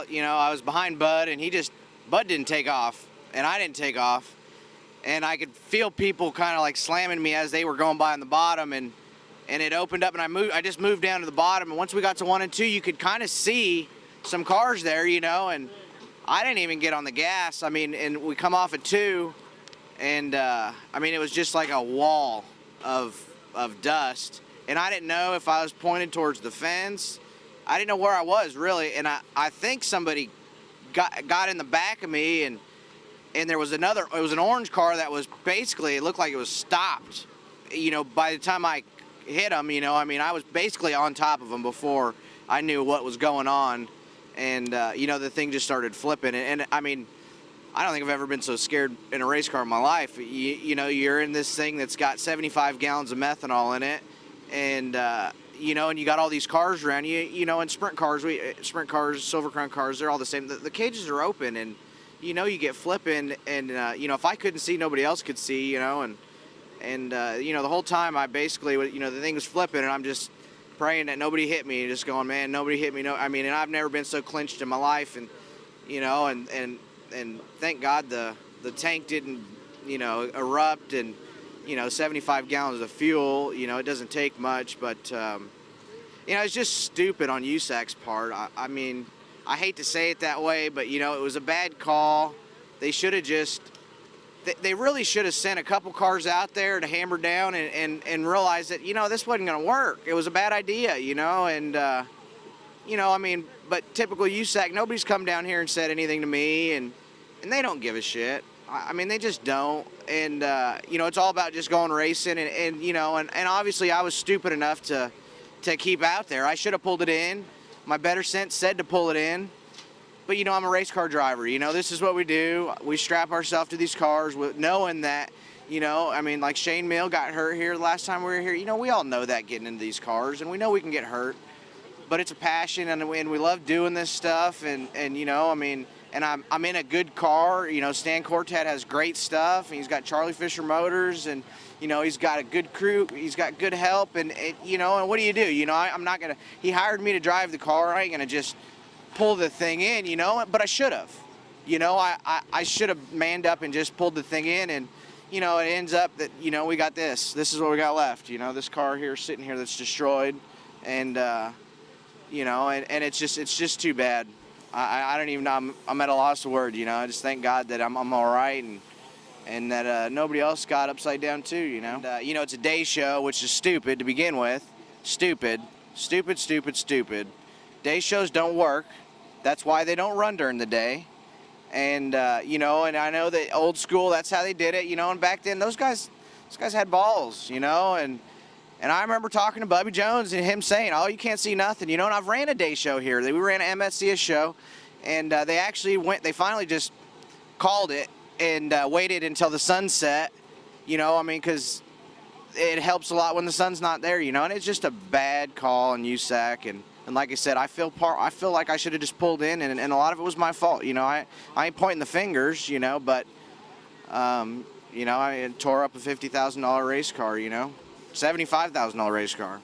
Well, I was behind Bud, and Bud didn't take off, and I didn't take off. And I could feel people kind of like slamming me as they were going by on the bottom, and it opened up, and I just moved down to the bottom. And once we got to 1 and 2, you could kind of see some cars there, and I didn't even get on the gas. I mean, and we come off at 2, and it was just like a wall of dust. And I didn't know if I was pointed towards the fence. I didn't know where I was really, and I think somebody got in the back of me, and there was it was an orange car that was basically, it looked like it was stopped. By the time I hit him, I was basically on top of him before I knew what was going on. And, the thing just started flipping. And I don't think I've ever been so scared in a race car in my life. You're in this thing that's got 75 gallons of methanol in it. And, and you got all these cars around you, and sprint cars, Silver Crown cars, they're all the same. The cages are open, and, you get flipping, and, if I couldn't see, nobody else could see, and the whole time I basically, the thing was flipping, and I'm just praying that nobody hit me, just going, man, nobody hit me. And I've never been so clinched in my life, and, and thank God the tank didn't, erupt, and, 75 gallons of fuel, it doesn't take much, but, it's just stupid on USAC's part. I hate to say it that way, but, it was a bad call. They should have they really should have sent a couple cars out there to hammer down and realize that, this wasn't going to work. It was a bad idea, and, but typical USAC, nobody's come down here and said anything to me, and they don't give a shit. They just don't. And, it's all about just going racing, and obviously I was stupid enough to keep out there. I should have pulled it in. My better sense said to pull it in. But, I'm a race car driver. This is what we do. We strap ourselves to these cars with knowing that, like Shane Mill got hurt here the last time we were here. We all know that getting into these cars, and we know we can get hurt. But it's a passion, and we love doing this stuff. And I'm in a good car. Stan Cortet has great stuff. And he's got Charlie Fisher Motors, and, he's got a good crew. He's got good help. And and what do? I'm not going to, he hired me to drive the car. I ain't going to just pull the thing in, but I should have. I should have manned up and just pulled the thing in, and, it ends up that, we got this. This is what we got left. This car here sitting here that's destroyed, and, and it's just too bad. I don't even know. I'm at a loss of words, I just thank God that I'm all right, and that nobody else got upside down too, And, it's a day show, which is stupid to begin with. Stupid. Day shows don't work. That's why they don't run during the day. And, and I know that old school, that's how they did it, and back then those guys had balls, and I remember talking to Bubby Jones and him saying, oh, you can't see nothing, and I've ran a day show here. We ran an MSCS show, and they finally just called it and waited until the sun set, because it helps a lot when the sun's not there, and it's just a bad call on USAC, and like I said, I feel like I should have just pulled in, and a lot of it was my fault, I ain't pointing the fingers, but, I tore up a $50,000 race car, $75,000 race car.